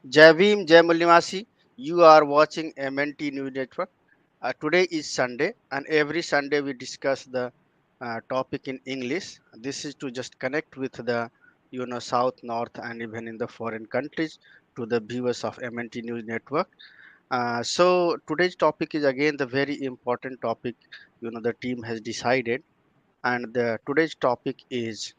Jai Bhim, Jai Mulnivasi. You are watching MNT News Network. Today is Sunday, and every Sunday we discuss the topic in English. This is to just connect with the South, North, and even in the foreign countries to the viewers of MNT News Network. So today's topic is again the very important topic. The team has decided, and the today's topic is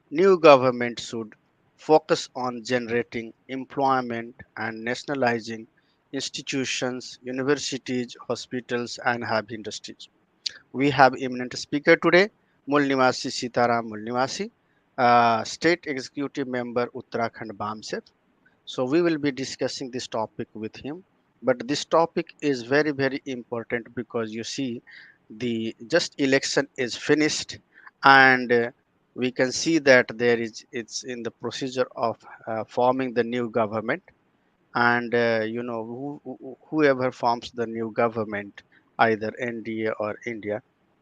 new government should focus on generating employment and nationalizing institutions, universities, hospitals, and heavy industries. We have eminent speaker today, Mulnivasi Sita Ram Mulnivasi, State Executive Member Uttarakhand BAMCEF. So we will be discussing this topic with him. But this topic is very, very important because you see, the just election is finished, and we can see that it's in the procedure of forming the new government, and whoever forms the new government, either NDA or India.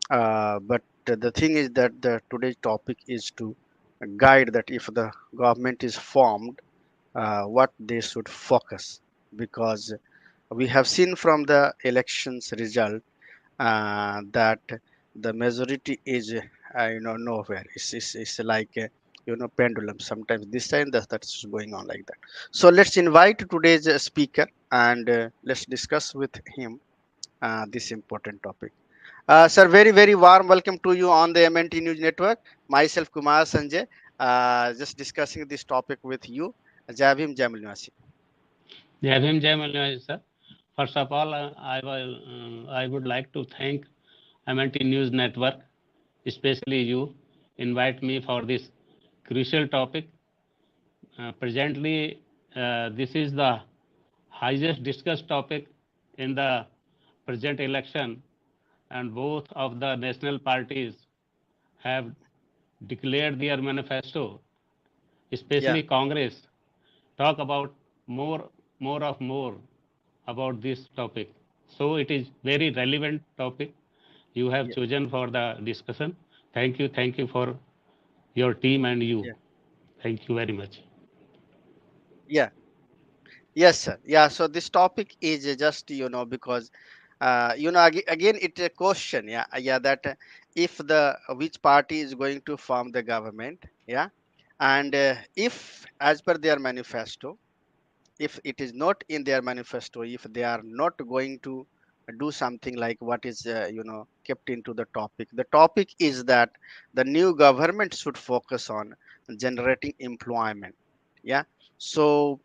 But the thing is that the today's topic is to guide that if the government is formed, what they should focus, because we have seen from the elections result that the majority is nowhere. It's like pendulum, sometimes this time that's going on like that. So let's invite today's speaker, and let's discuss with him this important topic. Sir, very, very warm welcome to you on the MNT News Network. Myself, Kumar Sanjay, just discussing this topic with you. Jai Bhim, Jai Mulnivasi. Jai Bhim, Jai Mulnivasi, sir. First of all, I would like to thank MNT News Network, especially you, invite me for this crucial topic. Presently, this is the highest discussed topic in the present election, and both of the national parties have declared their manifesto, Yeah, especially Congress, talk about more about this topic. So it is very relevant topic you have yeah, chosen for the discussion. Thank you for your team and you. yeah, Thank you very much. yeah. Yes, sir. Yeah. So this topic is just because again it's a question. Yeah, yeah. That if the which party is going to form the government. Yeah, and if as per their manifesto, if it is not in their manifesto, if they are not going to do something like what is kept into the topic is that the new government should focus on generating employment. Yeah. So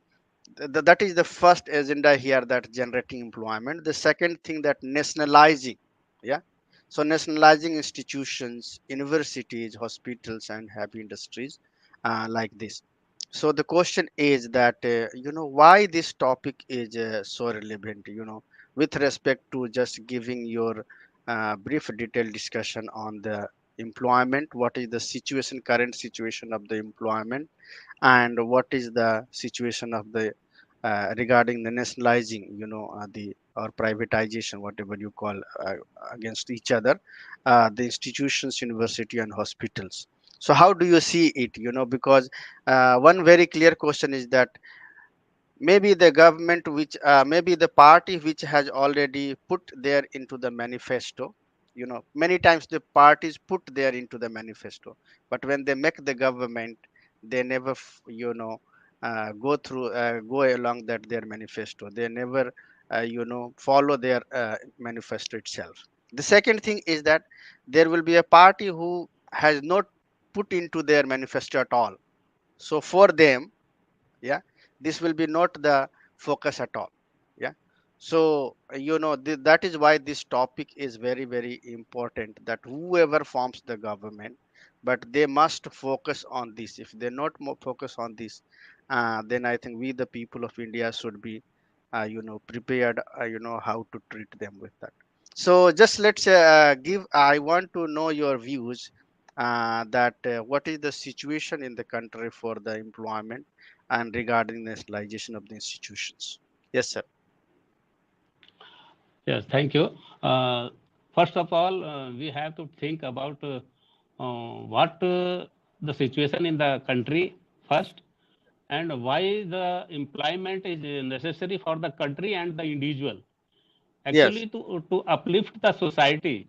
that is the first agenda here, that generating employment. The second thing, that nationalizing. Yeah. So nationalizing institutions, universities, hospitals, and heavy industries, like this. So the question is that why this topic is so relevant, with respect to just giving your brief detailed discussion on the employment, what is the situation, current situation of the employment, and what is the situation of the regarding the nationalizing, the or privatization, whatever you call, against each other, the institutions, university, and hospitals. So how do you see it, because one very clear question is that maybe the government which maybe the party which has already put there into the manifesto, many times the parties put there into the manifesto, but when they make the government, they never go through go along that their manifesto, they never follow their manifesto itself. The second thing is that there will be a party who has not put into their manifesto at all. So for them, yeah, this will be not the focus at all. Yeah. So that is why this topic is very, very important, that whoever forms the government, but they must focus on this. If they not more focus on this, then I think we the people of India should be prepared, how to treat them with that. So just let's give I want to know your views, that what is the situation in the country for the employment and regarding nationalization of the institutions. Yes, sir. Yes, thank you. Uh, First of all, we have to think about what the situation in the country first. and why the employment is necessary for the country and the individual. Yes. Actually, to uplift the society,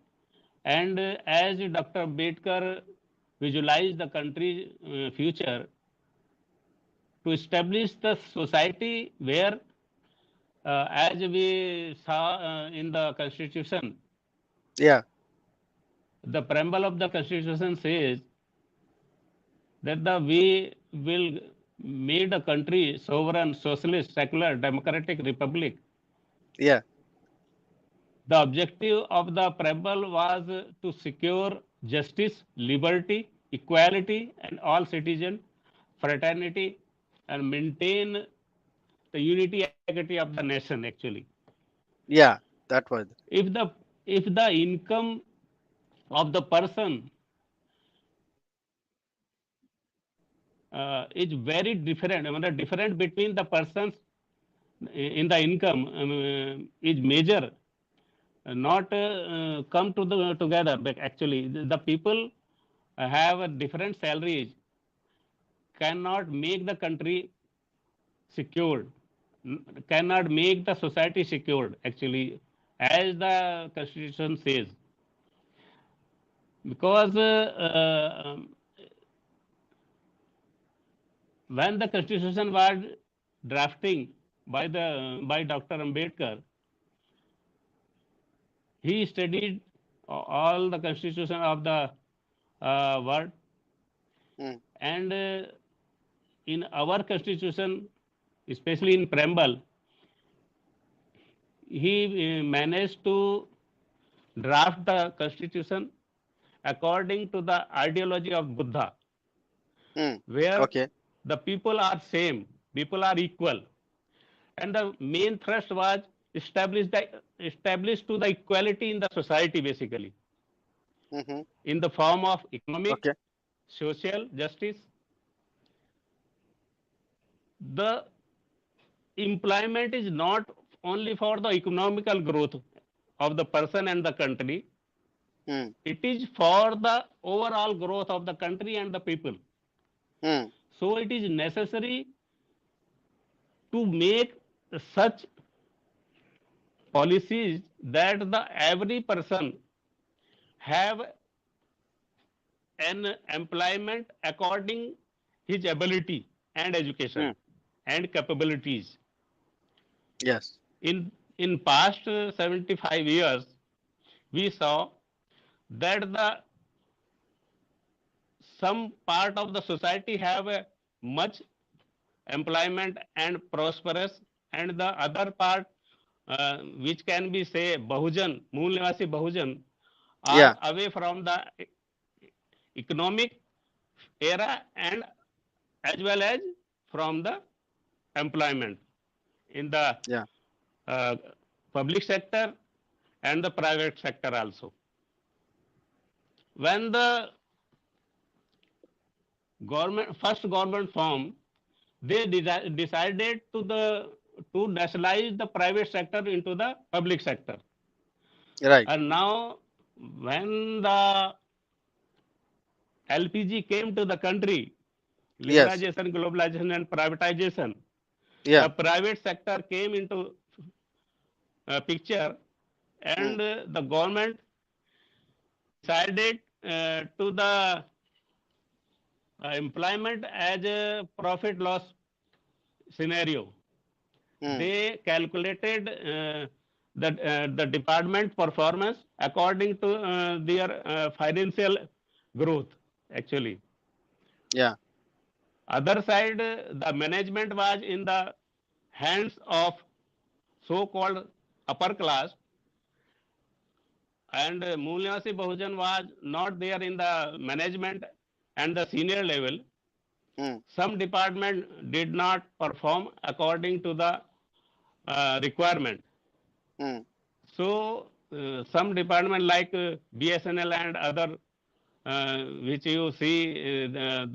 and as Dr. Ambedkar visualized the country's future, to establish the society where, as we saw in the constitution, Yeah. the preamble of the constitution says that the we will made a country sovereign, socialist, secular, democratic republic. Yeah. The objective of the preamble was to secure justice, liberty, equality, and all citizen fraternity, and maintain the unity, equity of the nation. Actually, Yeah. That was. if the income of the person is very different, I mean, the different between the persons in the income is major, not come to the together. But actually, the people have a different salaries, cannot make the country secured, cannot make the society secured. Actually, as the constitution says, because when the constitution was drafting by Dr. Ambedkar, he studied all the constitution of the world, Mm. and in our constitution, especially in preamble, he managed to draft the constitution according to the ideology of Buddha, Mm. where Okay. the people are same, people are equal, and the main thrust was established to the equality in the society, basically Mm-hmm. in the form of economic, Okay. social justice. The employment is not only for the economical growth of the person and the country, Mm. it is for the overall growth of the country and the people. Mm. So it is necessary to make such policies that the every person have an employment according his ability and education Mm. and capabilities. Yes. In past 75 years, we saw that the some part of the society have a much employment and prosperous, and the other part, which can be say Bahujan, Mulnivasi Bahujan, are Yeah. away from the economic era and as well as from the employment in the Yeah. uh, public sector and the private sector also. When the government form, they decided to nationalize the private sector into the public sector. Right. And now, when the LPG came to the country, Yes. liberalization, globalization, and privatization, the Yeah. private sector came into picture, Mm. and the government decided to the employment as a profit loss scenario. Mm. They calculated the department performance according to their financial growth. Actually, Yeah. other side, the management was in the hands of so-called upper class, and Mulnivasi Bahujan was not there in the management and the senior level. Mm. Some department did not perform according to the requirement. Mm. So some department like BSNL and other, which you see uh,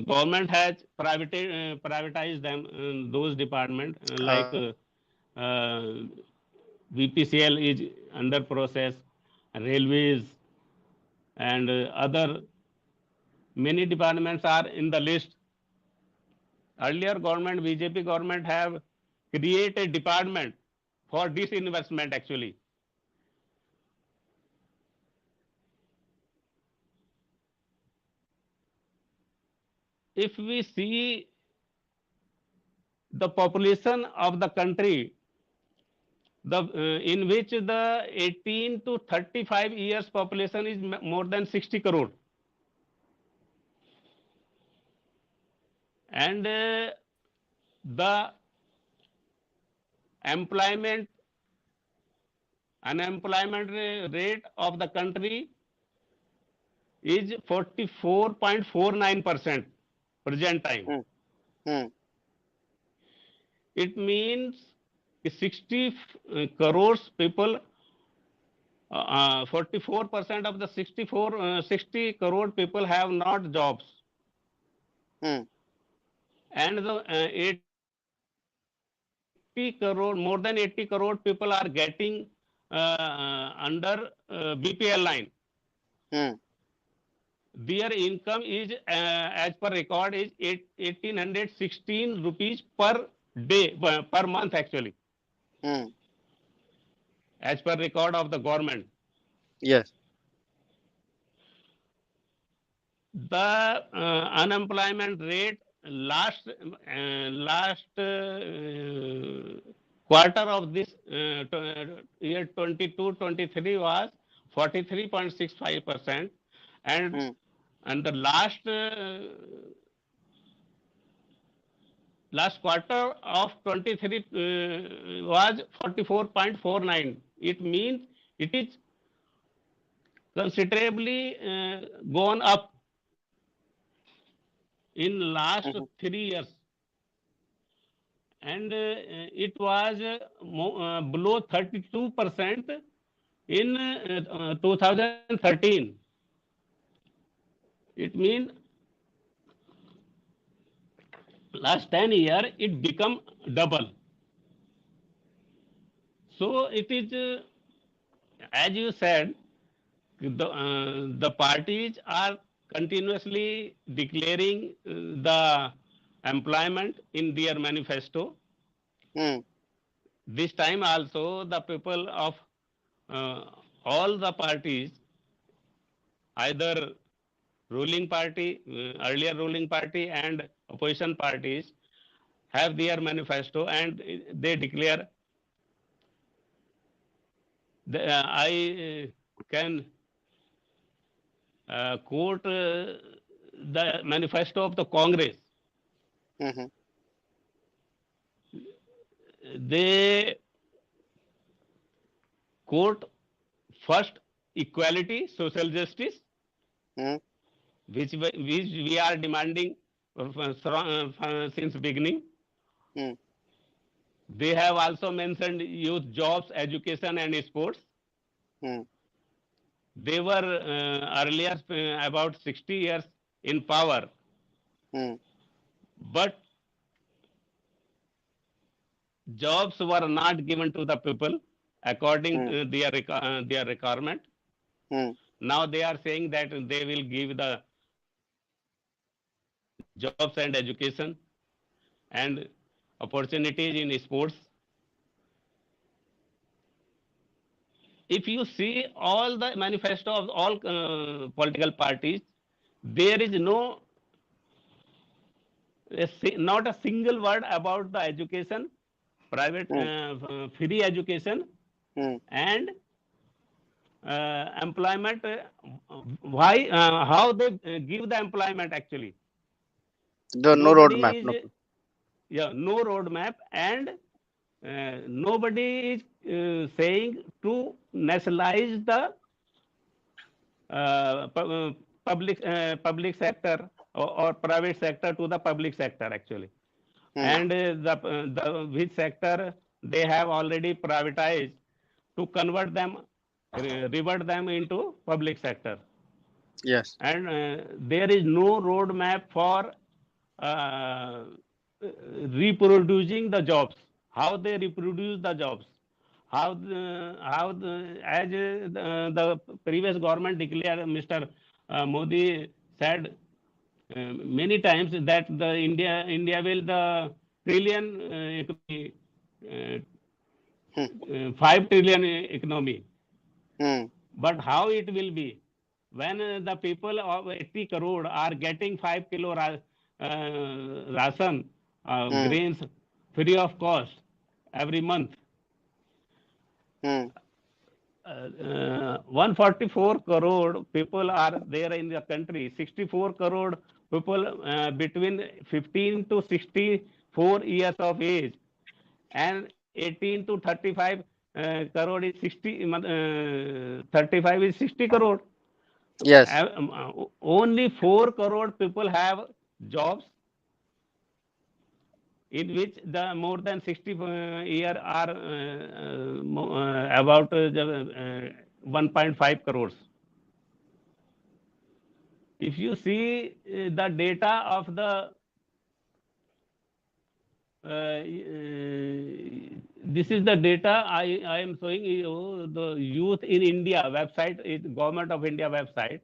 government has privatized them, those department like Uh, uh, VPCL is under process, railways and other. Many departments are in the list. Earlier government, BJP government have created department for disinvestment actually. If we see the population of the country, in which the 18 to 35 years population is more than 60 crore, and the employment unemployment rate of the country is 44.49% present time. Hmm. Hmm. It means 60 crores people, 44% of the 60 crore people have not jobs, Hmm. and the 80 crore, more than 80 crore people are getting under BPL line. Hmm. Their income is, as per record, is 1816 rupees per day, per month actually, Hmm. as per record of the government. Yes. The unemployment rate last quarter of this year 22-23 was 43.65%, and Hmm. the last quarter of 23 was 44.49. It means it is considerably gone up in last Hmm. 3 years, and it was below 32% in 2013. It means last 10 year it become double. So it is, as you said, the parties are continuously declaring the employment in their manifesto. Hmm. This time also the people of uh, all the parties, either ruling party, earlier ruling party and opposition parties, have their manifesto, and they declare. I can quote the manifesto of the Congress. Hmm. They quote first equality, social justice, Hmm. which we are demanding since beginning. Hmm. They have also mentioned youth, jobs, education, and sports. Hmm. They were earlier about 60 years in power, Hmm. but jobs were not given to the people according Hmm. to their requirement. Hmm. Now they are saying that they will give the jobs and education and opportunities in sports. If you see all the manifesto of all political parties, there is not a single word about the education, private Hmm. free education, Hmm. and employment. Why? How they give the employment actually? No Nobody roadmap. is, No. yeah, no roadmap, and nobody is saying to nationalize the uh, public sector, or private sector to the public sector actually. Hmm. And the which sector they have already privatized to convert them, revert them into public sector. Yes. And there is no roadmap for uh, reproducing the jobs. How they reproduce the jobs? As the previous government declared, Mr. Modi said, many times that the India will the trillion economy, uh, Hmm. 5 trillion economy. Hmm. But how it will be when the people of 80 crore are getting 5 kilo ration Hmm. grains free of cost every month. Hmm. 144 crore people are there in the country. 64 crore people between 15 to 64 years of age, and 18 to 35 crore is 35 is 60 crore. Yes. Only 4 crore people have jobs in which the more than 60 year are about 1.5 crores. If you see the data of the this is the data I am showing you, the youth in India website is Government of India website,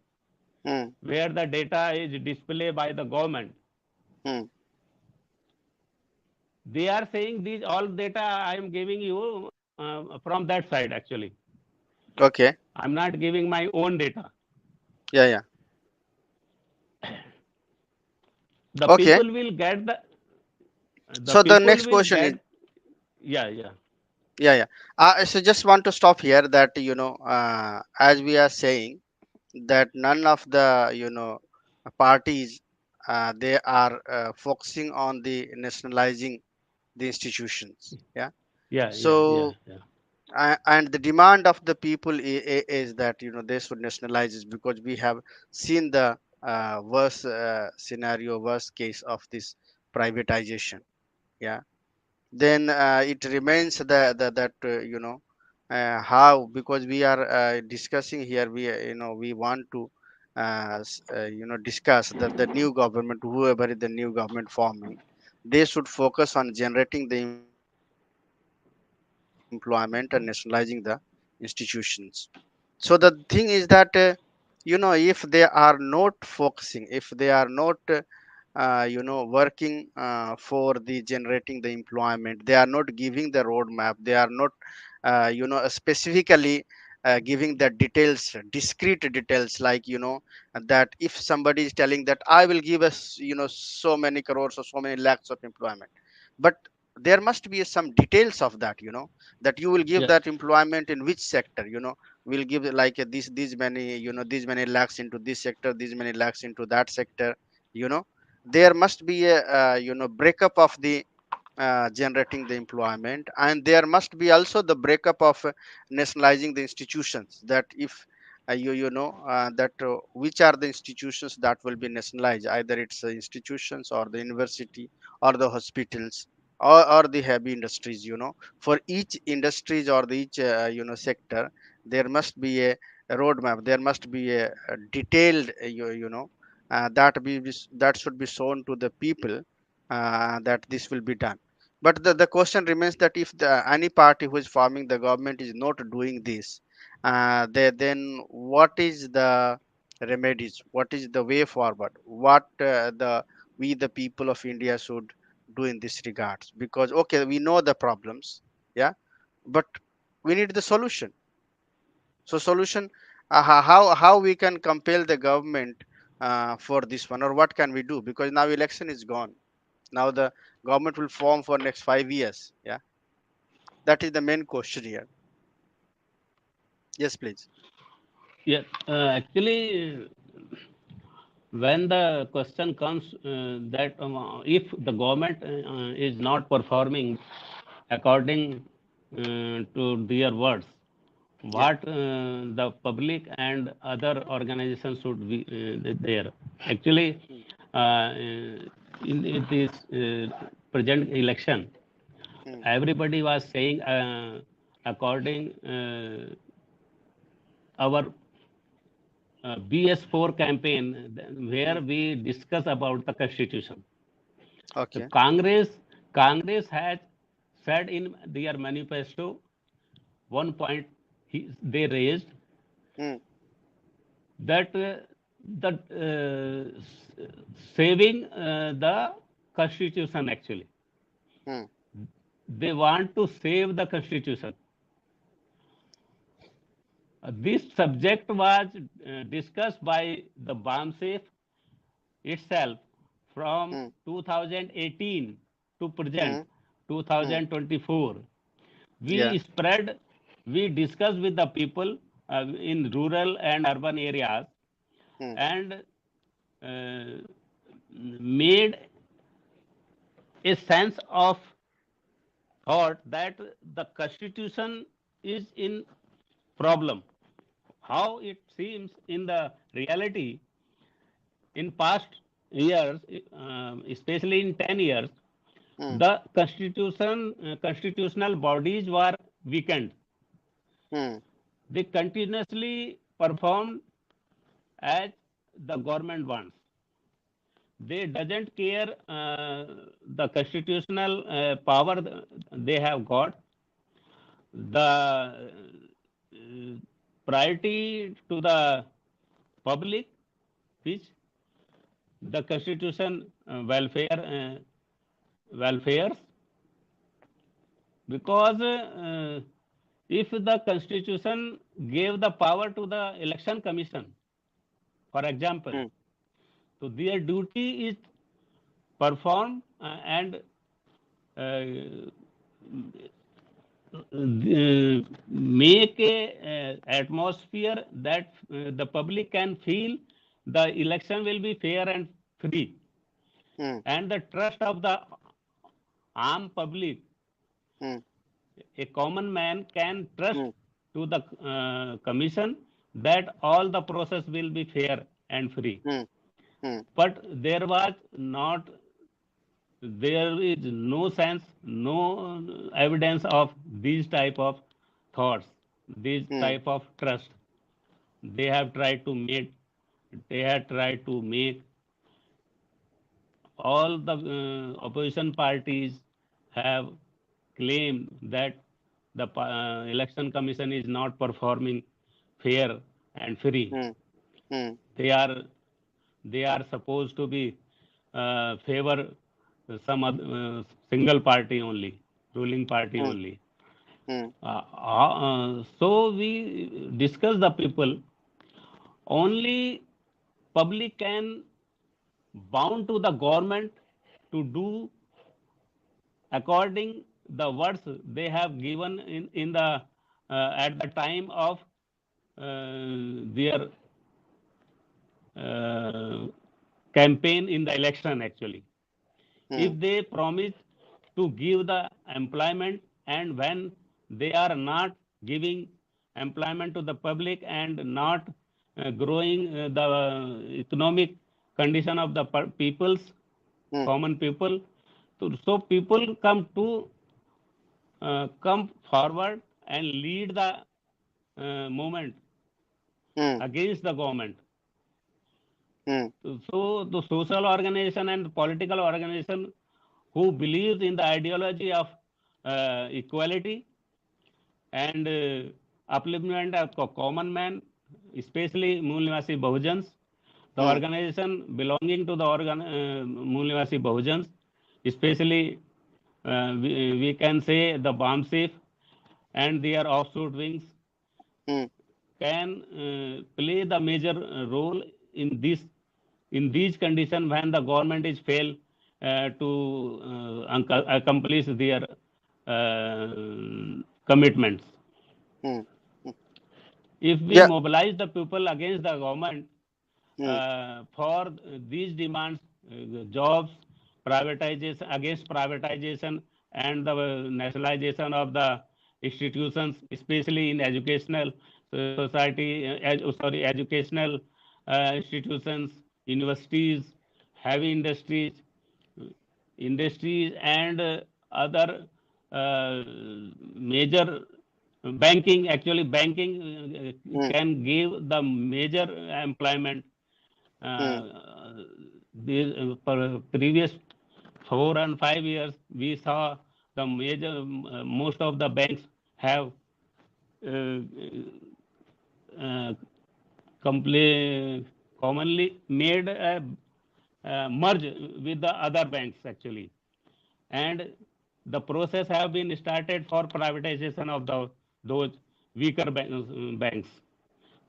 Hmm. where the data is displayed by the government. Hmm. They are saying these all data I am giving you from that side actually. Okay. I'm not giving my own data. Yeah. Yeah. The Okay. people will get the So the people next will question is, get. Yeah, yeah, yeah, yeah. So just want to stop here that, as we are saying that none of the, parties, they are focusing on the nationalizing the institutions. Yeah. yeah, yeah, yeah, So yeah, and the demand of the people is that, they should nationalize it, because we have seen the worst scenario, worst case of this privatization. Yeah. Then it remains that how, because we are discussing here, we want to discuss the new government, whoever is the new government forming, they should focus on generating the employment and nationalizing the institutions. So the thing is that, if they are not focusing, if they are not working for the generating the employment, they are not giving the roadmap, they are not specifically giving the details, discrete details, like, that if somebody is telling that I will give us, so many crores or so many lakhs of employment, but there must be some details of that, that you will give yes, that employment in which sector, will give like these many, these many lakhs into this sector, these many lakhs into that sector. you know there must be a breakup of the generating the employment, and there must be also the breakup of nationalizing the institutions, that if that which are the institutions that will be nationalized, either it's the institutions or the university or the hospitals, or the heavy industries. For each industries or the each sector, there must be a roadmap, there must be a detailed that should be shown to the people, that this will be done. But the question remains that if any party who is forming the government is not doing this, then what is the remedies, what is the way forward, what the people of India should do in this regards? Because okay, we know the problems, yeah, but we need the solution. So solution, how we can compel the government for this one, or what can we do? Because now election is gone, now the government will form for next 5 years. Yeah, that is the main question here. Yes, please. yeah. Actually, when the question comes that if the government is not performing according to their words, Yeah. what the public and other organizations should be there. Actually, Hmm. in this present election, Hmm. everybody was saying according our BS4 campaign, Hmm. where we discuss about the constitution. The Okay. Congress has said in their manifesto, one point they raised Hmm. that the saving the constitution actually. Hmm. They want to save the constitution. This subject was discussed by the BAMCEF itself from Hmm. 2018 to present Hmm. Hmm. 2024. Yeah. We discussed with the people in rural and urban areas, Hmm. and uh, made a sense of thought that the constitution is in problem. How it seems in the reality, in past years, especially in 10 years, Hmm. the constitutional bodies were weakened. Hmm. They continuously performed as the government wants. They doesn't care the constitutional power they have got. The priority to the public, which the constitution welfares, because if the constitution gave the power to the election commission, for example, Hmm. so their duty is performed, and uh, make a atmosphere that the public can feel the election will be fair and free, Hmm. and the trust of the armed public, Hmm. a common man can trust Hmm. to the commission that all the process will be fair and free. Hmm. Hmm. But there is no sense, no evidence of these type of thoughts, these Hmm. type of trust. They have tried to make, they have tried to make all the opposition parties have claimed that the election commission is not performing fair and free. Hmm. Hmm. They are they are supposed to be favor some single party only, ruling party Hmm. only. Hmm. So we discuss the people, only public can bound to the government to do according the words they have given in the at the time of their uh, campaign in the election actually. If Hmm. they promise to give the employment, and when they are not giving employment to the public and not growing the economic condition of the peoples, Hmm. common people, so people come forward and lead the movement Hmm. against the government. Hmm. So the social organization and political organization who believes in the ideology of equality and upliftment of common man, especially Mulnivasi Bahujans, the Hmm. organization belonging to the Mulnivasi Bahujans, especially we can say the BAMCEF and their offshoot wings, Hmm. can play the major role in in these conditions when the government is fail to accomplish their uh, commitments. Hmm. Hmm. If we Yeah. mobilize the people against the government Hmm. for these demands, jobs, privatization, against privatization, and the nationalization of the institutions, especially in educational society, educational institutions, universities, heavy industries, and other major banking. Actually, banking Hmm. can give the major employment. Hmm. uh, these previous 4 and 5 years we saw the major most of the banks have uh, uh, complete commonly made a merge with the other banks actually, and the process have been started for privatization of those weaker banks,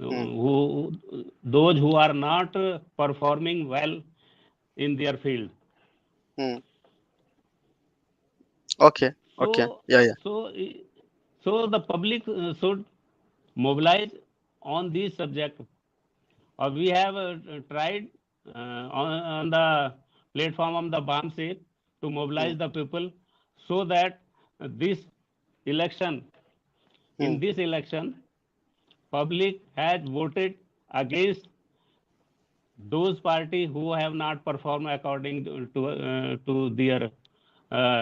Hmm. who those who are not performing well in their field. Hmm. Okay. Okay. So Yeah. Yeah. so so the public should mobilize on this subject. We have tried on the platform of the BAMCEF to Hmm. mobilize the people so that this election, Hmm. in this election, public has voted against those parties who have not performed according to their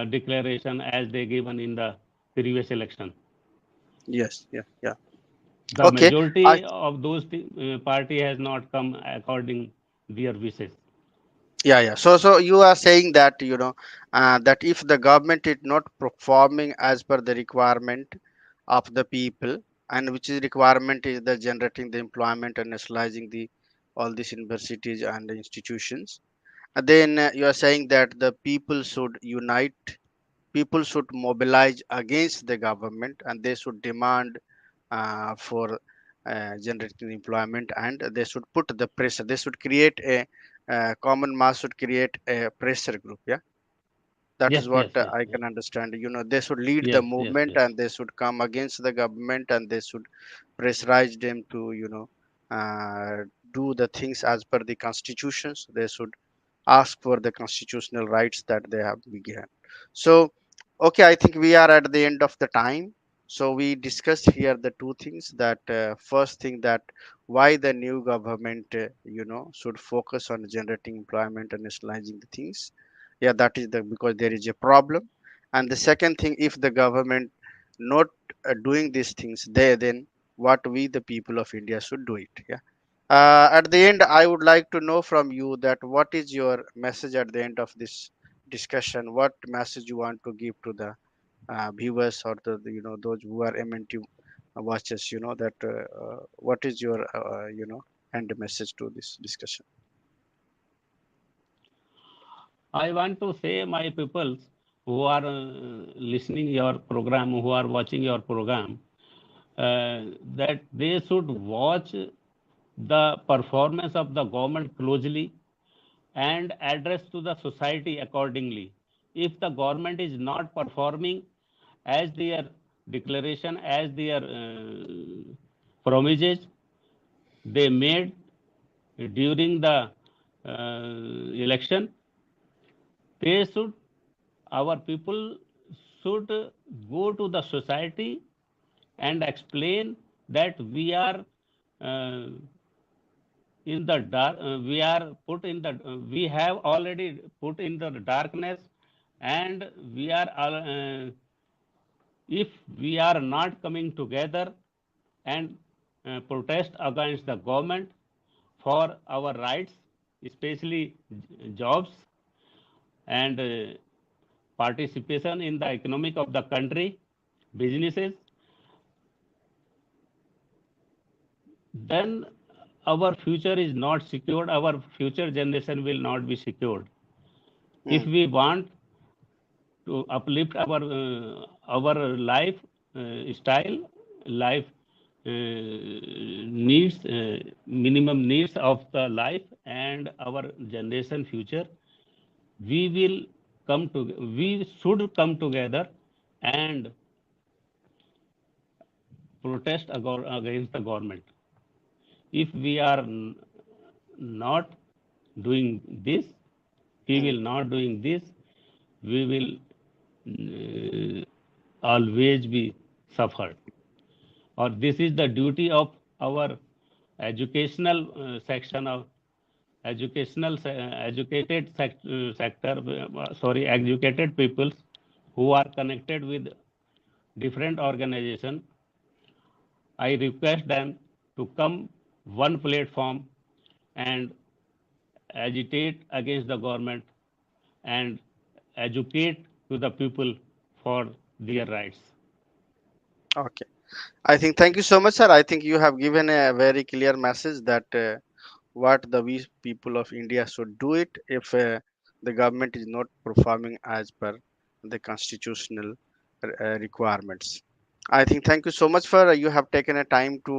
declaration as they given in the previous election. Yes. Yeah. Yeah. The Okay. I majority of those party has not come according their wishes. Yeah, yeah. So you are saying that, that if the government is not performing as per the requirement of the people, and which is requirement is the generating the employment and nationalizing the all these universities and the institutions, and then you are saying that the people should unite, people should mobilize against the government, and they should demand for generating employment, and they should put the pressure, they should create a common mass, should create a pressure group. Yeah, that Yes, is what yes, yes, I yes, can understand. They should lead the yes, yes, movement, yes. and they should come against the government, and they should pressurize them to do the things as per the constitutions. They should ask for the constitutional rights that they have been given. So, okay, I think we are at the end of the time. So we discussed here the two things, that first thing, that why the new government, should focus on generating employment and nationalizing the things. Yeah, that is the because there is a problem. And the second thing, if the government not doing these things, then what we the people of India should do it. Yeah. At the end, I would like to know from you that what is your message at the end of this discussion? What message you want to give to the viewers, or those who are MNT watchers? That what is your end message to this discussion? I want to say my peoples who are listening your program, who are watching your program, that they should watch the performance of the government closely and address to the society accordingly. If the government is not performing as their declaration, as their promises they made during the election, they should, our people should go to the society and explain that we are uh, in the dark, we are put in the we have already put in the darkness, and we are if we are not coming together and protest against the government for our rights, especially jobs and participation in the economic of the country, businesses, then our future is not secured, our future generation will not be secured. If Hmm. we want to uplift our life style, life needs, minimum needs of the life and our generation future, we will we should come together and protest against the government. If we are not doing this, we Hmm. will not doing this, we will always be suffered. Or this is the duty of our educational section of educated sector, sorry, educated peoples who are connected with different organization. I request them to come one platform and agitate against the government and educate to the people for their rights. Okay. I think, thank you so much, sir. I think you have given a very clear message that what the we people of India should do it if the government is not performing as per the constitutional requirements. I think thank you so much for you have taken a time to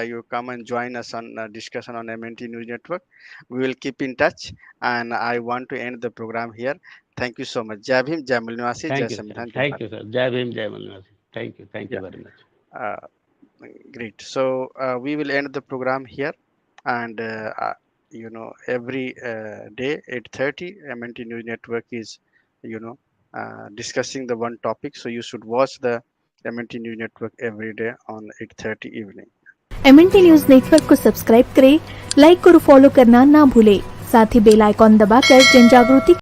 you come and join us on discussion on MNT News Network. We will keep in touch, and I want to end the program here. Thank you so much. Jai Bhim, Jai Mulnivasi, Jai Thank you, sir. Samvidhan, Jai Thank Bharat. you, sir. Jai Bhim, Jai Mulnivasi. Thank you Yeah, very much. uh, great. So we will end the program here, and every day 8:30 MNT News Network is you know discussing the one topic. So you should watch the MNT News Network every day on 8:30 evening. MNT news network को subscribe करें, like और follow करना ना भूलें। साथ ही bell icon दबाकर जन जागृति